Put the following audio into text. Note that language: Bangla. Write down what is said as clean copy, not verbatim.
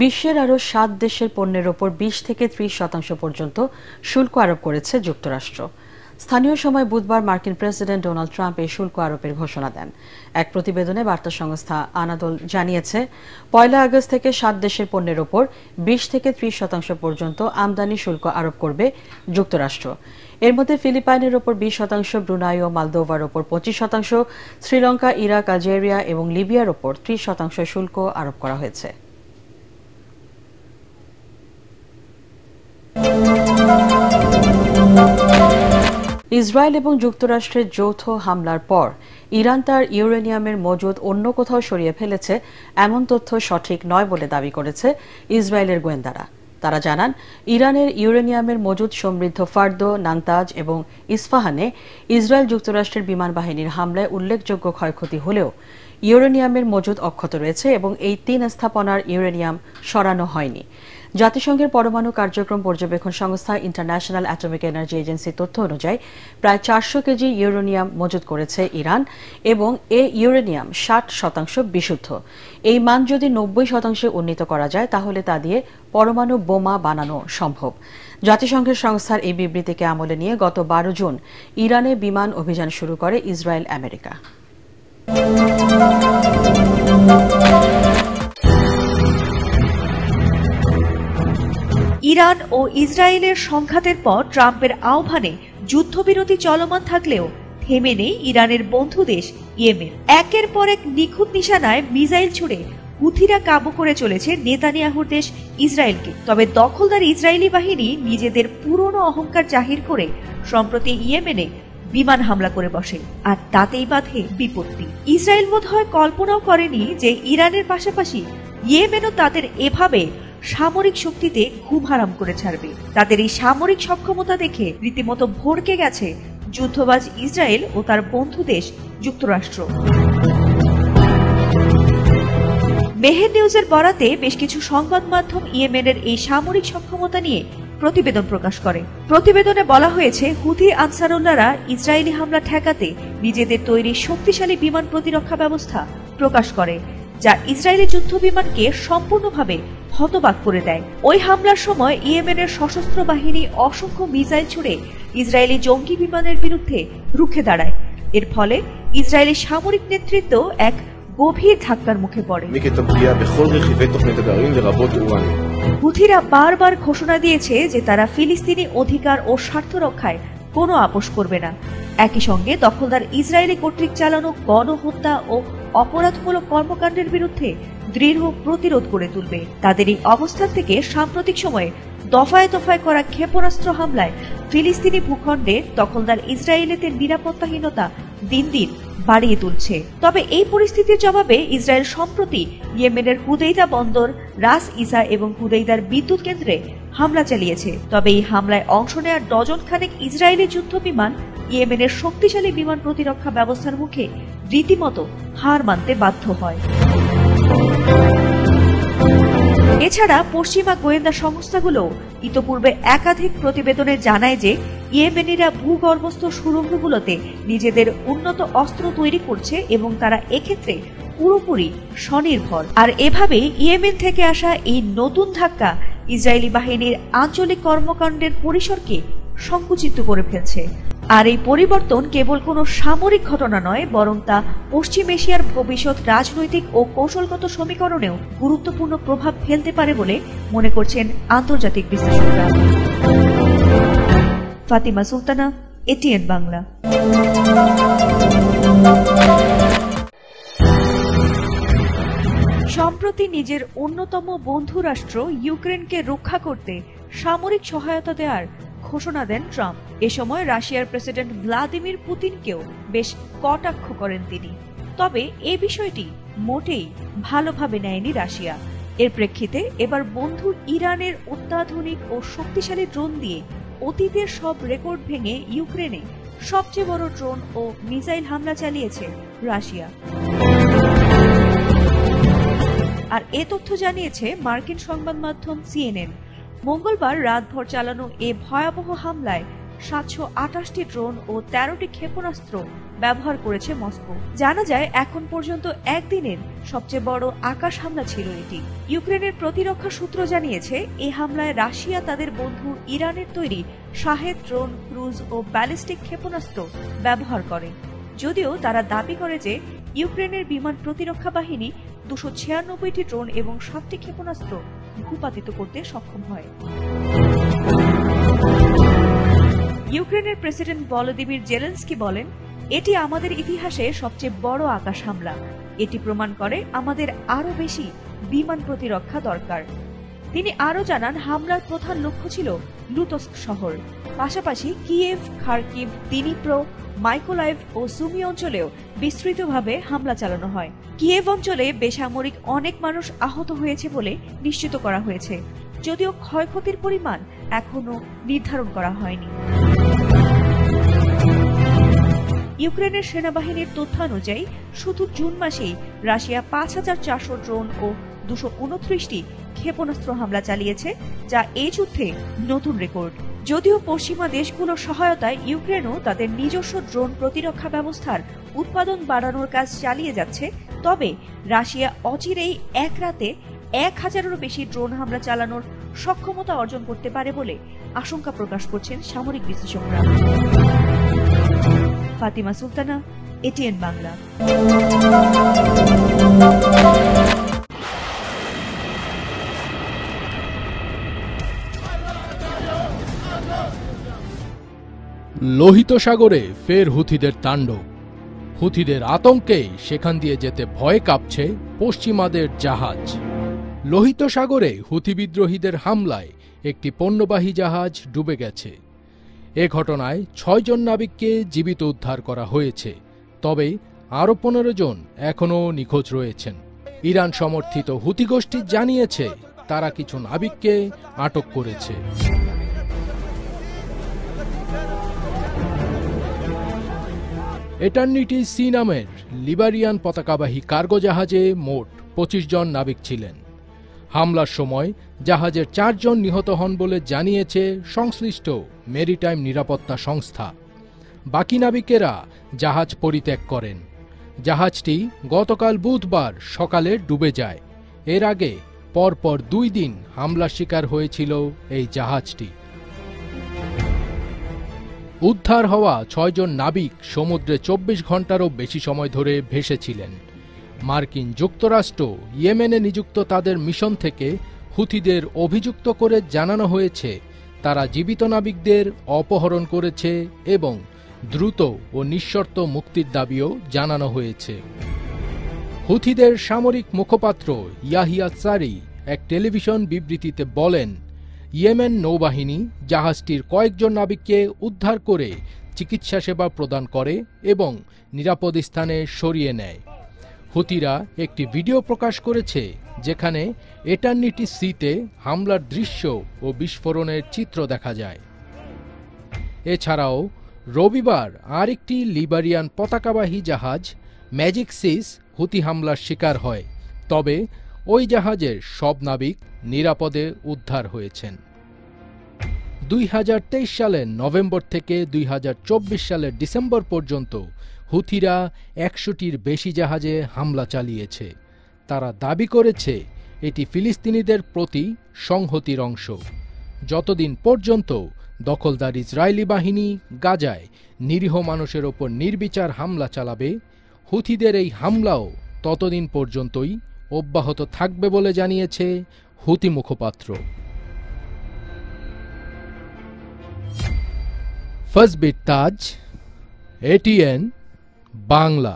বিশ্বের আরও ৭ দেশের পণ্যের ওপর ২০ থেকে ৩০% পর্যন্ত শুল্ক আরোপ করেছে যুক্তরাষ্ট্র। স্থানীয় সময় বুধবার মার্কিন প্রেসিডেন্ট ডোনাল্ড ট্রাম্প এই শুল্ক আরোপের ঘোষণা দেন। এক প্রতিবেদনে বার্তা সংস্থা আনাদোল জানিয়েছে, ১ আগস্ট থেকে ৭ দেশের পণ্যের ওপর ২০ থেকে ৩০% পর্যন্ত আমদানি শুল্ক আরোপ করবে যুক্তরাষ্ট্র। এর মধ্যে ফিলিপাইনের ওপর ২০%, ব্রুনাই ও মালদোভার ওপর ২৫%, শ্রীলঙ্কা, ইরাক, আলজেরিয়া এবং লিবিয়ার ওপর ৩০% শুল্ক আরোপ করা হয়েছে। ইসরায়েল এবং যুক্তরাষ্ট্রের যৌথ হামলার পর ইরান তার ইউরেনিয়ামের মজুদ অন্য কোথাও সরিয়ে ফেলেছে এমন তথ্য সঠিক নয় বলে দাবি করেছে ইসরায়েলের গোয়েন্দারা। তারা জানান, ইরানের ইউরেনিয়ামের মজুদ সমৃদ্ধ ফার্দো, নান্তাজ এবং ইস্পাহানে ইসরায়েল যুক্তরাষ্ট্রের বিমান বাহিনীর হামলায় উল্লেখযোগ্য ক্ষয়ক্ষতি হলেও ইউরেনিয়ামের মজুদ অক্ষত রয়েছে এবং এই ৩ স্থাপনার ইউরেনিয়াম সরানো হয়নি। জাতিসংঘের পরমাণু কার্যক্রম পর্যবেক্ষণ সংস্থা ইন্টারন্যাশনাল অ্যাটমিক এনার্জি এজেন্সির তথ্য অনুযায়ী প্রায় ৪০০ কেজি ইউরেনিয়াম মজুদ করেছে ইরান এবং এই ইউরেনিয়াম ৬০% বিশুদ্ধ। এই মান যদি ৯০% উন্নীত করা যায় তাহলে তা দিয়ে পরমাণু বোমা বানানো সম্ভব। জাতিসংঘের সংস্থার এই বিবৃতিকে আমলে নিয়ে গত ১২ জুন ইরানে বিমান অভিযান শুরু করে ইসরায়েল, আমেরিকা। ইরান ও ইসরায়েলের সংঘাতের পর ট্রাম্পের আহ্বানে যুদ্ধবিরতি চলমান থাকলেও থেমে নেই ইরানের বন্ধু দেশ ইয়েমেন। একের পর এক নিখুঁত নিশানায় মিসাইল ছুড়ে হুথিরা কাবু করে চলেছে নেতানিয়াহুর দেশ ইসরায়েলকে। তবে দখলদার ইসরায়েলি বাহিনী নিজেদের পুরনো অহংকার জাহির করে সম্প্রতি ইয়েমেনে বিমান হামলা করে বসে, আর তাতেই বাধে বিপত্তি। ইসরায়েল বোধহয় কল্পনাও করেনি যে ইরানের পাশাপাশি ইয়েমেনও তাদের এভাবে সামরিক শক্তিতে ঘুম হারাম করে ছাড়বে। তাদের এই সামরিক সক্ষমতা দেখে রীতিমতো ভড়কে গেছে যুদ্ধবাজ ইসরায়েল ও তার বন্ধু দেশ যুক্তরাষ্ট্র। মেহের নিউজের বরাতে বেশ কিছু সংবাদ মাধ্যম ইয়েমেনের এই সামরিক সক্ষমতা নিয়ে প্রতিবেদন প্রকাশ করে। প্রতিবেদনে বলা হয়েছে, হুথি আনসারুল্লাহরা ইসরায়েলি হামলা ঠেকাতে নিজেদের তৈরি শক্তিশালী বিমান প্রতিরক্ষা ব্যবস্থা প্রকাশ করে, যা ইসরায়েলি যুদ্ধ বিমানকে সম্পূর্ণভাবে হতবাক করে দেয়। ওই হামলার সময় ইয়েমেনের সশস্ত্র বাহিনী অসংখ্য মিসাইল ছুড়ে ইসরায়েলি জঙ্গি বিমানের বিরুদ্ধে রুখে দাঁড়ায়। এর ফলে ইসরায়েলি সামরিক নেতৃত্ব এক গভীর ধাক্কার মুখে পড়ে। হুথিরা বারবার ঘোষণা দিয়েছে যে তারা ফিলিস্তিনি অধিকার ও স্বার্থ রক্ষায় কোনো আপোষ করবে না। একই সঙ্গে দখলদার ইসরায়েলি কর্তৃক চালানো গণহত্যা ও অপরাধমূলক কর্মকাণ্ডের বিরুদ্ধে দৃঢ় প্রতিরোধ গড়ে তুলবে। তাদের এই অবস্থান থেকে সাম্প্রতিক সময়ে দফায় দফায় করা ক্ষেপণাস্ত্র হামলায় ফিলিস্তিনি ভূখণ্ডে দখলদার ইসরায়েলিদের নিরাপত্তাহীনতা দিন দিন বাড়িয়ে তুলছে। তবে এই পরিস্থিতির জবাবে ইসরায়েল সম্প্রতি ইয়েমেনের হুদেইদা বন্দর, রাস ইসা এবং হুদেইদার বিদ্যুৎ কেন্দ্রে হামলা চালিয়েছে। তবে এই হামলায় অংশ নেওয়ার ডজন খানেক ইসরায়েলি যুদ্ধ বিমান ইয়েমেনের শক্তিশালী বিমান প্রতিরক্ষা ব্যবস্থার মুখে রীতিমতো হার মানতে বাধ্য হয়। এছাড়া পশ্চিমা গোয়েন্দা সংস্থাগুলো ইতোপূর্বে একাধিক প্রতিবেদনে জানায় যে ইয়েমেনিরা ভূগর্ভস্থ সুড়ঙ্গগুলোতে নিজেদের উন্নত অস্ত্র তৈরি করছে এবং তারা এক্ষেত্রে পুরোপুরি স্বনির্ভর। আর এভাবে ইয়েমেন থেকে আসা এই নতুন ধাক্কা ইসরায়েলি বাহিনীর আঞ্চলিক কর্মকাণ্ডের পরিসরকে সংকুচিত করে ফেলছে। আর এই পরিবর্তন কেবল কোনো সামরিক ঘটনা নয়, বরং তা পশ্চিম এশিয়ার ভবিষ্যৎ রাজনৈতিক ও কৌশলগত সমীকরণেও গুরুত্বপূর্ণ প্রভাব ফেলতে পারে বলে মনে করছেন আন্তর্জাতিক বিশ্লেষকরা। ফাতিমা সুলতানা, এটিএন বাংলা। সম্প্রতি নিজের অন্যতম বন্ধু রাষ্ট্র ইউক্রেনকে রক্ষা করতে সামরিক সহায়তা দেওয়ার ঘোষণা দেন ট্রাম্প। এ সময় রাশিয়ার প্রেসিডেন্ট ভ্লাদিমির পুতিনকেও বেশ কটাক্ষ করেন তিনি। তবে এ বিষয়টি মোটেই ভালোভাবে নেয়নি রাশিয়া। এর প্রেক্ষিতে এবার বন্ধু ইরানের অত্যাধুনিক ও শক্তিশালী ড্রোন দিয়ে অতীতের সব রেকর্ড ভেঙে ইউক্রেনে সবচেয়ে বড় ড্রোন ও মিসাইল হামলা চালিয়েছে রাশিয়া। আর এ তথ্য জানিয়েছে মার্কিন সংবাদ মাধ্যম সিএনএন। মঙ্গলবার রাতভর চালানো এ ভয়াবহ হামলায় ৭২৮টি ড্রোন ও ১৩টি ক্ষেপণাস্ত্র ব্যবহার করেছে মস্কো। জানা যায়, এখন পর্যন্ত একদিনের সবচেয়ে বড় আকাশ হামলা ছিল এটি। ইউক্রেনের প্রতিরক্ষা সূত্র জানিয়েছে, এই হামলায় রাশিয়া তাদের বন্ধু ইরানের তৈরি শাহেদ ড্রোন, ক্রুজ ও ব্যালিস্টিক ক্ষেপণাস্ত্র ব্যবহার করে। যদিও তারা দাবি করে যে ইউক্রেনের বিমান প্রতিরক্ষা বাহিনী 296টি ড্রোন এবং 7টি ক্ষেপণাস্ত্র ভূপাতিত করতে সক্ষম হয়। ইউক্রেনের প্রেসিডেন্ট ভলোদিমির জেলেনস্কি বলেন, এটি আমাদের ইতিহাসে সবচেয়ে বড় আকাশ হামলা। এটি প্রমাণ করে আমাদের আরও বেশি বিমান প্রতিরক্ষা দরকার। তিনি আরও জানান, হামলার প্রধান লক্ষ্য ছিল লুতস্ক শহর। পাশাপাশি কিয়েভ, খার্কিভ, দিনিপ্রো, মাইকোলাইভ ও সুমি অঞ্চলেও বিস্তৃতভাবে হামলা চালানো হয়। কিয়েভ অঞ্চলে বেসামরিক অনেক মানুষ আহত হয়েছে বলে নিশ্চিত করা হয়েছে, যদিও ক্ষয়ক্ষতির পরিমাণ এখনো নির্ধারণ করা হয়নি। ইউক্রেনের সেনাবাহিনীর তথ্যানুযায়ী শুধু জুন মাসেই রাশিয়া ৫,৪০০ ড্রোন ও ২২৯টি ক্ষেপণাস্ত্র হামলা চালিয়েছে, যা এই যুদ্ধে নতুন রেকর্ড। যদিও পশ্চিমা দেশগুলোর সহায়তায় ইউক্রেনও তাদের নিজস্ব ড্রোন প্রতিরক্ষা ব্যবস্থার উৎপাদন বাড়ানোর কাজ চালিয়ে যাচ্ছে, তবে রাশিয়া অচিরেই এক রাতে ১,০০০-এরও বেশি ড্রোন হামলা চালানোর সক্ষমতা অর্জন করতে পারে বলে আশঙ্কা প্রকাশ করছেন সামরিক বিশ্লেষকরা। ফাতিমা সুলতানা, এটিএন বাংলা। লোহিত সাগরে ফের হুথিদের তাণ্ডব। হুথিদের আতঙ্কে সেখান দিয়ে যেতে ভয়ে কাঁপছে পশ্চিমাদের জাহাজ। লোহিত সাগরে হুথি বিদ্রোহীদের হামলায় একটি পণ্যবাহী জাহাজ ডুবে গেছে। এ ঘটনায় ৬ জন নাবিককে জীবিত উদ্ধার করা হয়েছে, তবে আরও ১৫ জন এখনও নিখোঁজ রয়েছেন। ইরান সমর্থিত হুথি গোষ্ঠী জানিয়েছে তারা কিছু নাবিককে আটক করেছে। এটার্নিটি সি নামের লিবারিয়ান পতাকাবাহী কার্গো জাহাজে মোট ২৫ জন নাবিক ছিলেন। হামলার সময় জাহাজের ৪ জন নিহত হন বলে জানিয়েছে সংশ্লিষ্ট মেরিটাইম নিরাপত্তা সংস্থা। বাকি নাবিকেরা জাহাজ পরিত্যাগ করেন। জাহাজটি গতকাল বুধবার সকালে ডুবে যায়। এর আগে পরপর ২ দিন হামলার শিকার হয়েছিল এই জাহাজটি। উদ্ধার হওয়া ৬ জন নাবিক সমুদ্রে ২৪ ঘন্টারও বেশি সময় ধরে ভেসেছিলেন। মার্কিন যুক্তরাষ্ট্র ইয়েমেনে নিযুক্ত তাদের মিশন থেকে হুথিদের অভিযুক্ত করে জানানো হয়েছে তারা জীবিত নাবিকদের অপহরণ করেছে এবং দ্রুত ও নিঃশর্ত মুক্তির দাবিও জানানো হয়েছে। হুথিদের সামরিক মুখপাত্র ইয়াহিয়া সারি এক টেলিভিশন বিবৃতিতে বলেন, ইয়েমেন নৌবাহিনী জাহাজটির কয়েকজন নাবিককে উদ্ধার করে চিকিৎসা সেবা প্রদান করে এবং নিরাপদ স্থানে সরিয়ে নেয়। হুথিরা একটি ভিডিও প্রকাশ করেছে যেখানে এটার্নিটি সিতে হামলার দৃশ্য ও বিস্ফোরণের চিত্র দেখা যায়। এছাড়াও রবিবার আরেকটি লিবারিয়ান পতাকাবাহী জাহাজ ম্যাজিক সিস হুথি হামলার শিকার হয়, তবে ওই জাহাজের সব নাবিক নিরাপদে উদ্ধার হয়েছেন। ২০২৩ সালের নভেম্বর থেকে ২০২৪ সালের ডিসেম্বর পর্যন্ত হুথিরা ১০০টির বেশি জাহাজে হামলা চালিয়েছে। তারা দাবি করেছে এটি ফিলিস্তিনিদের প্রতি সংহতির অংশ। যতদিন পর্যন্ত দখলদার ইসরায়েলি বাহিনী গাজায় নিরীহ মানুষের ওপর নির্বিচার হামলা চালাবে, হুথিদের এই হামলাও ততদিন পর্যন্তই অব্যাহত থাকবে বলে জানিয়েছে হুথি মুখপাত্র। ফজবির তাজ, এটিএন বাংলা।